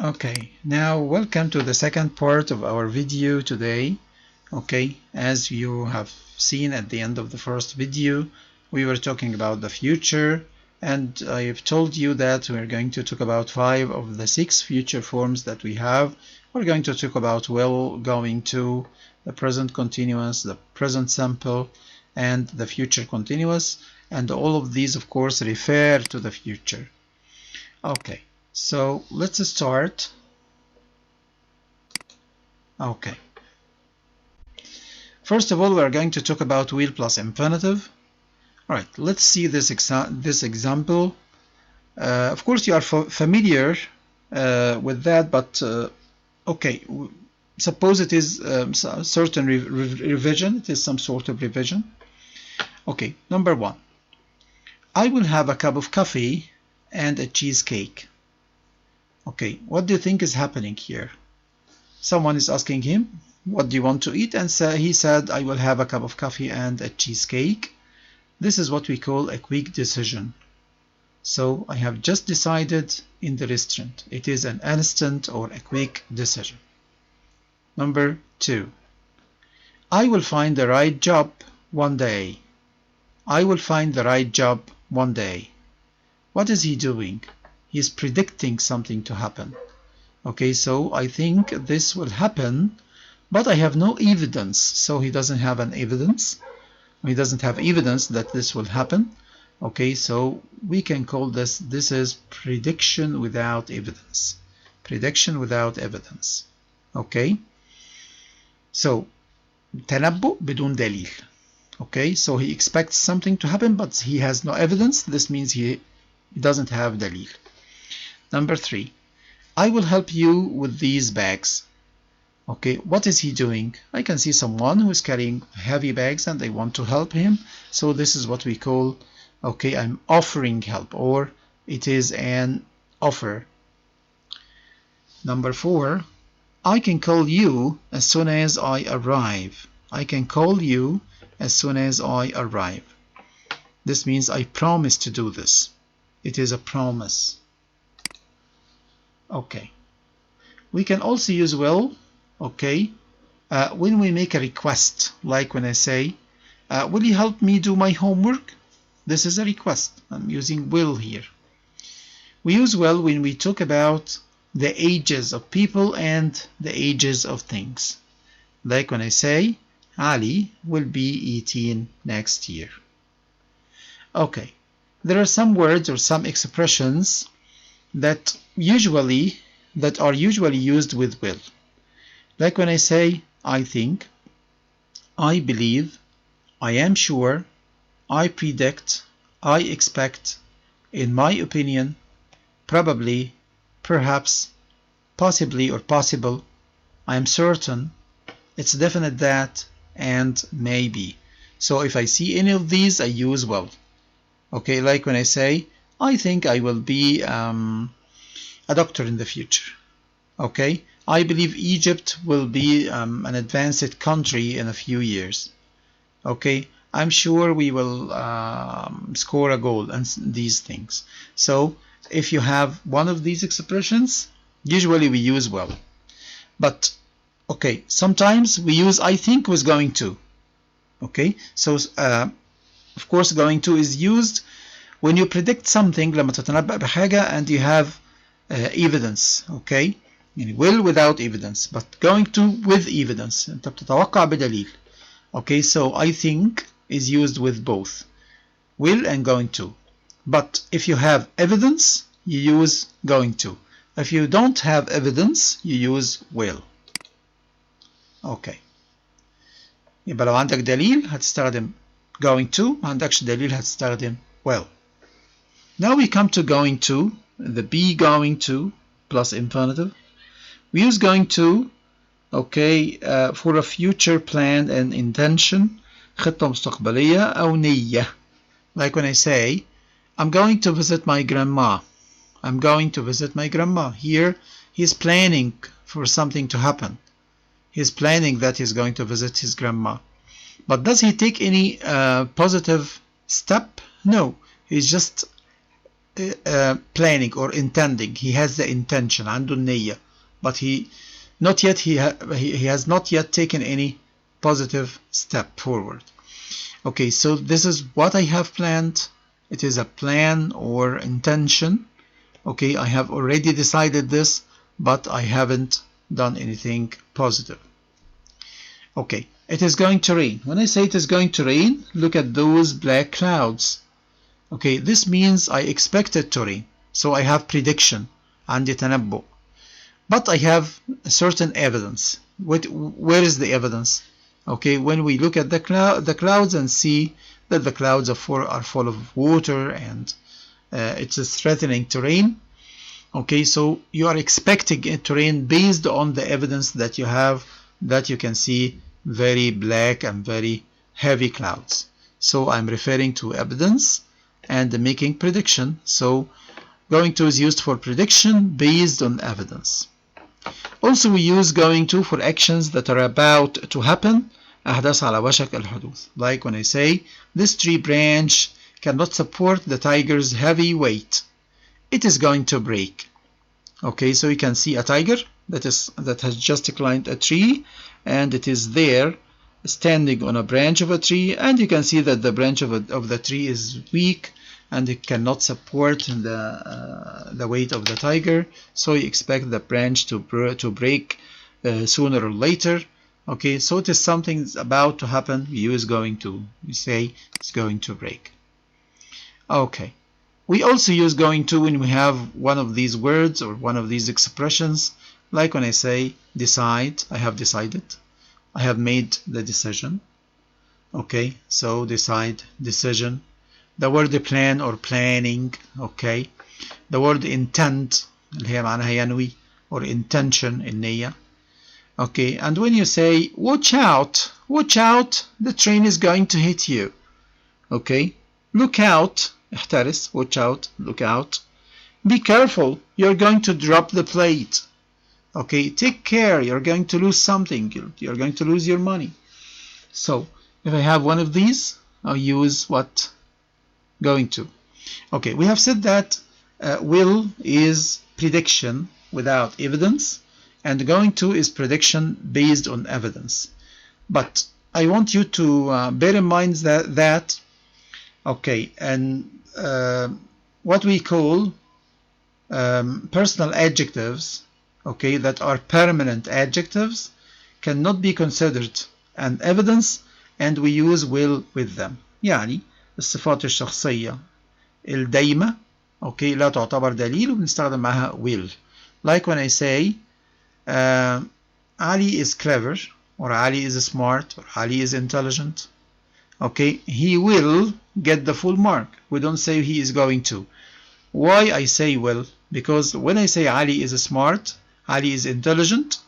Okay, now welcome to the second part of our video today. Okay, as you have seen at the end of the first video, we were talking about the future, and I have told you that we're going to talk about 5 of the 6 future forms that we have. We're going to talk about will, going to, the present continuous, the present simple, and the future continuous, and all of these of course refer to the future. Okay, so let's start. Okay. First of all, we are going to talk about will plus infinitive. All right, let's see this example. Of course, you are familiar with that, but okay, suppose it is certain revision. It is some sort of revision. Okay, number 1. I will have a cup of coffee and a cheesecake. Okay, what do you think is happening here? Someone is asking him, what do you want to eat? And so he said, I will have a cup of coffee and a cheesecake. This is what we call a quick decision. So I have just decided in the restaurant. It is an instant or a quick decision. Number 2. I will find the right job one day. I will find the right job one day. What is he doing? He's predicting something to happen. Okay, so I think this will happen, but I have no evidence. So he doesn't have an evidence. He doesn't have evidence that this will happen. Okay, so we can call this is prediction without evidence. Prediction without evidence. Okay, so تنبؤ بدون دليل. Okay, so he expects something to happen, but he has no evidence. This means he doesn't have dalil. Number 3. I will help you with these bags. Okay, what is he doing? I can see someone who is carrying heavy bags and I want to help him. So this is what we call, okay, I'm offering help, or it is an offer. Number 4. I can call you as soon as I arrive. I can call you as soon as I arrive. This means I promise to do this. It is a promise. Okay. We can also use will, okay, when we make a request, like when I say, will you help me do my homework? This is a request. I'm using will here. We use will when we talk about the ages of people and the ages of things. Like when I say, Ali will be 18 next year. Okay, there are some words or some expressions that are usually used with will. Like when I say, I think, I believe, I am sure, I predict, I expect, in my opinion, probably, perhaps, possibly or possible, I am certain, it's definite that, and maybe. So if I see any of these, I use will. Okay, like when I say, I think I will be a doctor in the future. Okay, I believe Egypt will be an advanced country in a few years. Okay, I'm sure we will score a goal and these things. So if you have one of these expressions, usually we use will. But okay, sometimes we use I think was going to. Okay, so of course going to is used when you predict something لما تتنبأ بحاجة and you have evidence. Okay, يعني will without evidence, but going to with evidence. أنت بتتوقع بدليل. Okay, so I think is used with both will and going to. But if you have evidence, you use going to. If you don't have evidence, you use will. Okay. يبقى لو عندك دليل هتستخدم going to، ما عندكش دليل هتستخدم will. Now we come to going to, the be going to plus infinitive. We use going to, okay, for a future plan and intention, خطة مستقبلية أو نية. Like when I say, I'm going to visit my grandma. I'm going to visit my grandma. Here, he's planning for something to happen. He's planning that he's going to visit his grandma. But does he take any positive step? No. He's just planning or intending. He has the intention, عنده النية, but he has not yet taken any positive step forward. Okay, so this is what I have planned. It is a plan or intention. Okay, I have already decided this, but I haven't done anything positive. Okay, it is going to rain. When I say it is going to rain, look at those black clouds. Okay, this means I expect it to rain. So I have prediction, عندي تنبؤ. But I have a certain evidence. Where is the evidence? Okay, when we look at the clouds and see that the clouds are full of water and it is threatening to rain. Okay, so you are expecting it to rain based on the evidence that you have, that you can see very black and very heavy clouds. So I'm referring to evidence and making prediction. So going to is used for prediction based on evidence. Also we use going to for actions that are about to happen, أحداث على وشك الحدوث. Like when I say this tree branch cannot support the tiger's heavy weight, it is going to break. Okay, so you can see a tiger that has just climbed a tree, and it is there standing on a branch of a tree, and you can see that the branch of the tree is weak and it cannot support the weight of the tiger, so you expect the branch to break sooner or later. Okay, so it is something that's about to happen. We use going to. We say it's going to break. Okay, we also use going to when we have one of these words or one of these expressions, like when I say decide, I have decided, I have made the decision. Okay, so decide, decision. The word plan or planning. Okay, the word intent اللي هي معناها ينوي or intention النية. Okay, and when you say watch out, the train is going to hit you. Okay, look out, احترس, watch out, look out. Be careful, you're going to drop the plate. Okay, take care, you're going to lose something, you're going to lose your money. So if I have one of these, I'll use what? Going to. Okay, we have said that will is prediction without evidence, and going to is prediction based on evidence. But I want you to bear in mind that okay, and what we call personal adjectives, okay, that are permanent adjectives, cannot be considered an evidence, and we use will with them. يعني الصفات الشخصية الدايمة okay لا تعتبر دليل وبنستخدم معها will. Like when I say Ali is clever, or Ali is smart, or Ali is intelligent. Okay, he will get the full mark. We don't say he is going to. Why I say will? Because when I say Ali is smart, Ali is intelligent,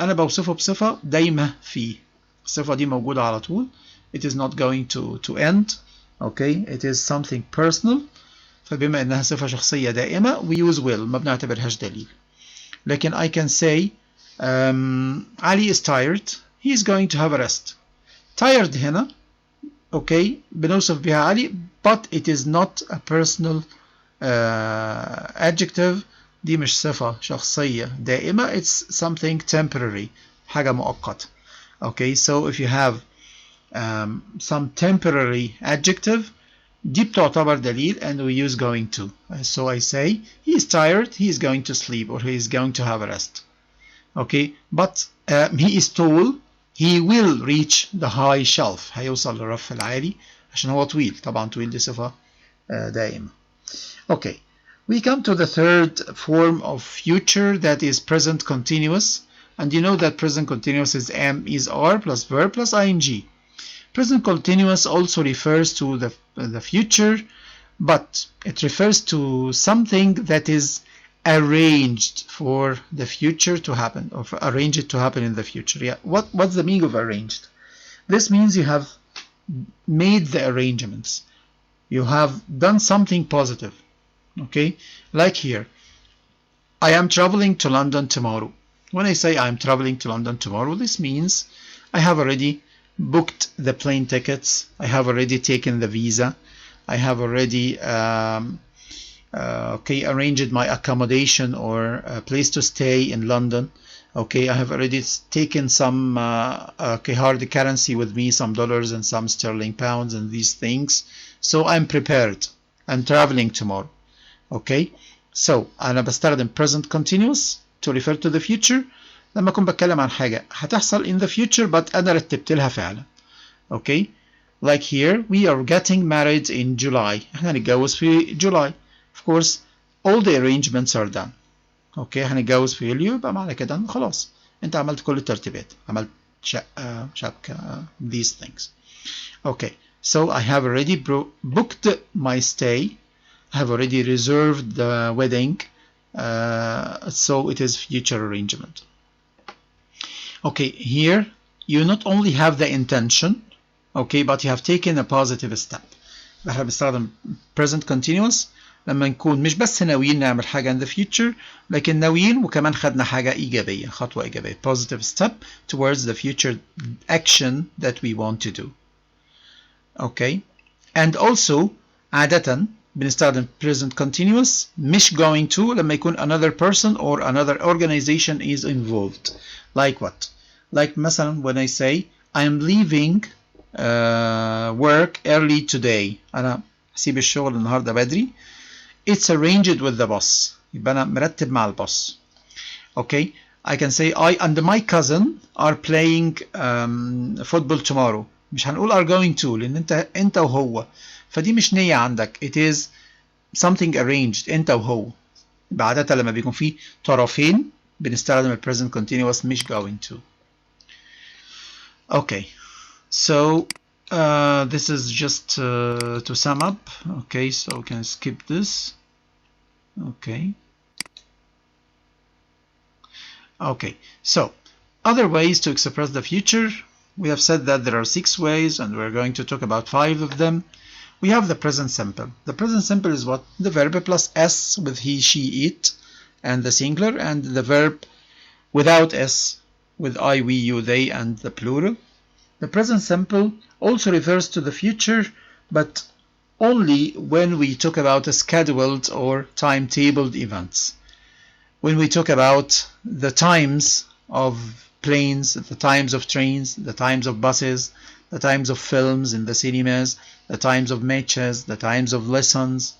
أنا بوصفه بصفة دايمة فيه. الصفة دي موجودة على طول. It is not going to end. Okay, it is something personal. فبما إنها صفة شخصية دائمة we use will, ما بنعتبرهاش دليل. لكن I can say Ali is tired, he is going to have a rest. Tired هنا okay بنوصف بها علي, but it is not a personal adjective. دي مش صفة شخصية دائمة, it's something temporary, حاجة مؤقتة. Okay, so if you have some temporary adjective, دي بتعتبر دليل, and we use going to. So I say he is tired, he is going to sleep, or he is going to have a rest. Okay, but he is tall, he will reach the high shelf. هيوصل للرف العالي عشان هو طويل. طبعا طويل دي صفة دائمة. Okay, we come to the third form of future, that is present continuous. And you know that present continuous is am, is, are plus verb plus ing. Present continuous also refers to the future, but it refers to something that is arranged for the future to happen, or arrange it to happen in the future. Yeah, what's the meaning of arranged? This means you have made the arrangements. You have done something positive. Okay, like here, I am traveling to London tomorrow. When I say I am traveling to London tomorrow, this means I have already booked the plane tickets, I have already taken the visa, I have already okay, arranged my accommodation or a place to stay in London. Okay, I have already taken some okay, hard currency with me, some dollars and some sterling pounds and these things. So I'm prepared. I'm traveling tomorrow. Okay, so أنا بستخدم present continuous to refer to the future لما أكون بتكلم عن حاجة هتحصل in the future but أنا رتبت لها فعلا. Okay, like here we are getting married in July. احنا هنتجوز في July. Of course all the arrangements are done. اوكي هنتجوز في يوليو يبقى معنى كده ان خلاص انت عملت كل الترتيبات عملت شقة شبكة these things. Okay, so I have already booked my stay. I have already reserved the wedding, so it is future arrangement. Okay, here you not only have the intention, okay, but you have taken a positive step. احنا بنستخدم present continuous لما نكون مش بس ناويين نعمل حاجة in the future لكن ناويين وكمان خدنا حاجة إيجابية خطوة إيجابية positive step towards the future action that we want to do. Okay, and also عادة بنستخدم present continuous مش going to لما يكون another person or another organization is involved. Like what? Like مثلا when I say I am leaving work early today. أنا هسيب الشغل النهاردة بدري. It's arranged with the boss. يبقى أنا مرتب مع البوس. Okay, I can say I and my cousin are playing football tomorrow. مش هنقول are going to لأن أنت وهو. فدي مش نية عندك. It is something arranged. أنت وهو. يبقى عادة لما بيكون في طرفين بنستخدم ال present continuous مش going to. Okay, so this is just to sum up. Okay, so we can skip this. Okay. Okay, so other ways to express the future. We have said that there are 6 ways and we're going to talk about 5 of them. We have the present simple. The present simple is what? The verb plus s with he, she, it and the singular, and the verb without s with I, we, you, they and the plural. The present simple also refers to the future, but only when we talk about scheduled or timetabled events. When we talk about the times of planes, the times of trains, the times of buses, the times of films in the cinemas, the times of matches, the times of lessons,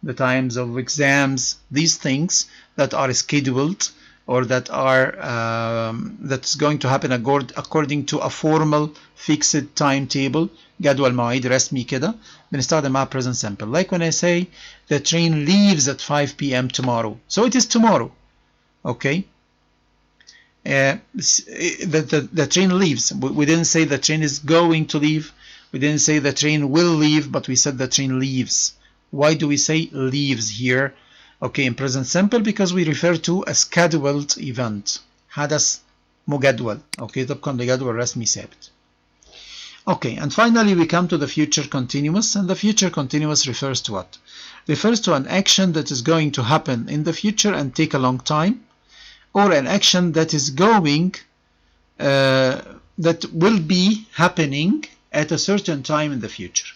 the times of exams, these things that are scheduled or that are that's going to happen according to a formal fixed timetable, جدول مواعيد رسمي كده بنستخدم مع present simple. Like when I say the train leaves at 5 p.m. tomorrow, so it is tomorrow. Okay, the train leaves. We didn't say the train is going to leave. We didn't say the train will leave, but we said the train leaves. Why do we say leaves here? Okay, in present simple because we refer to a scheduled event. حدث مجدول. Okay, طبقا لجدول رسمي ثابت. Okay, and finally we come to the future continuous, and the future continuous refers to what? Refers to an action that is going to happen in the future and take a long time, or an action that is going that will be happening at a certain time in the future.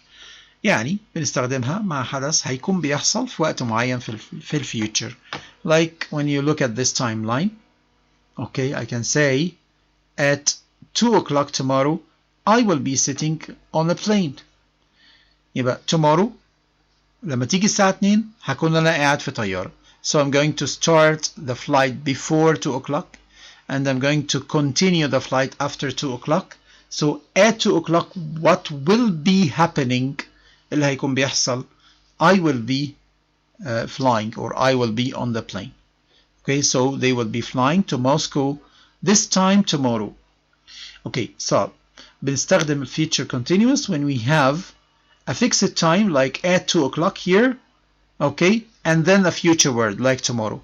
يعني بنستخدمها مع حدث هيكون بيحصل في وقت معين في الفيوتشر. Like when you look at this timeline, okay, I can say at 2 o'clock tomorrow I will be sitting on a plane. يبقى tomorrow لما تيجي الساعة 2 هكون أنا قاعد في طيارة. So I'm going to start the flight before 2 o'clock and I'm going to continue the flight after 2 o'clock. So at 2 o'clock what will be happening اللي هيكون بيحصل I will be flying or I will be on the plane. Okay, so they will be flying to Moscow this time tomorrow. Okay, so بنستخدم future continuous when we have a fixed time like at 2 o'clock here, okay, and then a future word like tomorrow.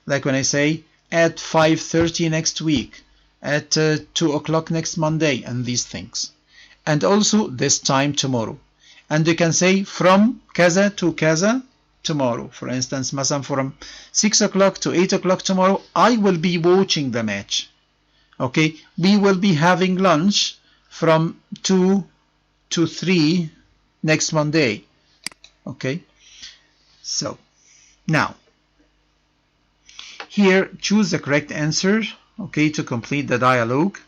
Like when I say at 5:30 next week, at 2 o'clock next Monday, and these things. And also this time tomorrow. And you can say from كذا to كذا tomorrow. For instance, مثلا from 6 o'clock to 8 o'clock tomorrow, I will be watching the match. Okay, we will be having lunch from 2 to 3 next Monday. Okay, so Now, here choose the correct answer, okay, to complete the dialogue.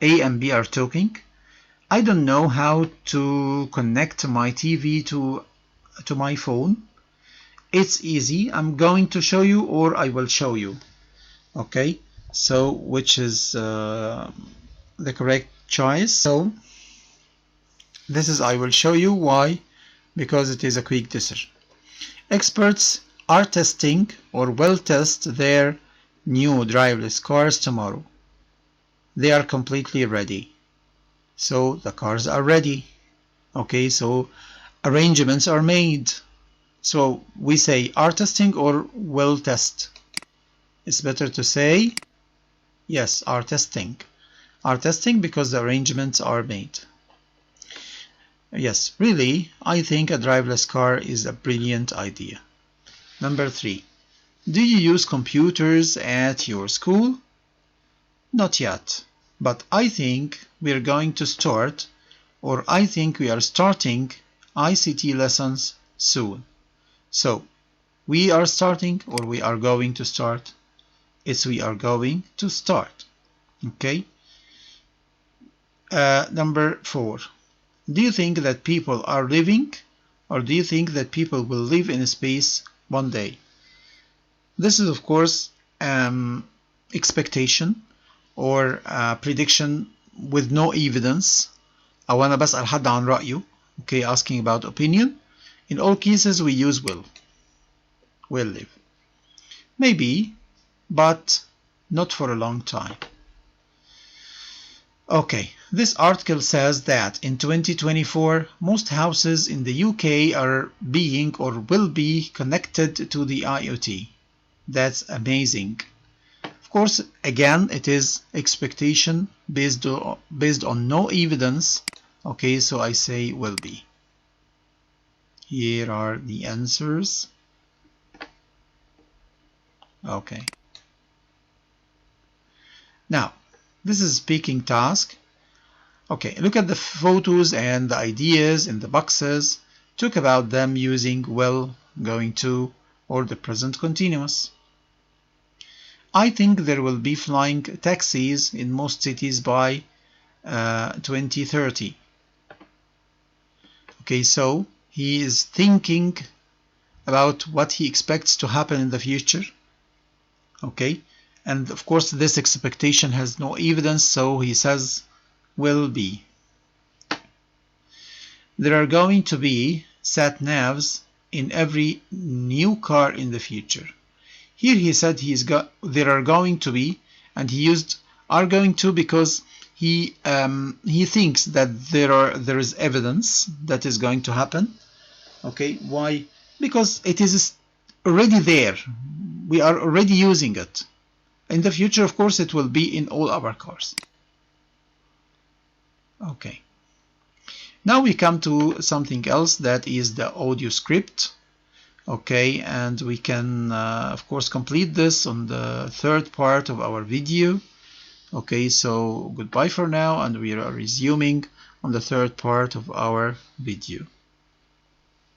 A and B are talking. I don't know how to connect my TV to my phone. It's easy. I'm going to show you, or I will show you. Okay, so which is the correct choice? So this is I will show you. Why? Because it is a quick decision. Experts are testing or will test their new driverless cars tomorrow. They are completely ready. So the cars are ready. Okay, so arrangements are made. So we say are testing or will test. It's better to say yes, are testing. Are testing because the arrangements are made. Yes, really, I think a driverless car is a brilliant idea. Number 3. Do you use computers at your school? Not yet, but I think we're going to start, or I think we are starting ICT lessons soon. So, we are starting or we are going to start? It's we are going to start. Okay. Number 4. Do you think that people are living, or do you think that people will live in space one day? This is of course expectation or prediction with no evidence. أو أنا بسأل حد عن رأيه. Okay, asking about opinion. In all cases we use will live. Maybe, but not for a long time. Okay, this article says that in 2024 most houses in the UK are being or will be connected to the IoT. That's amazing. Of course, again, it is expectation based on no evidence. Okay, so I say will be. Here are the answers. Okay. Now, this is speaking task. Okay, look at the photos and the ideas in the boxes. Talk about them using will, going to, or the present continuous. I think there will be flying taxis in most cities by 2030. Okay, so he is thinking about what he expects to happen in the future. Okay, and of course this expectation has no evidence, so he says will be. There are going to be sat-navs in every new car in the future. Here he said there are going to be, and he used are going to because he thinks that there is evidence that is going to happen. Okay, why? Because it is already there. We are already using it. In the future, of course, it will be in all our cars. Okay. Now we come to something else, that is the audio script. Okay, and we can of course complete this on the third part of our video. Okay, so goodbye for now, and we are resuming on the third part of our video.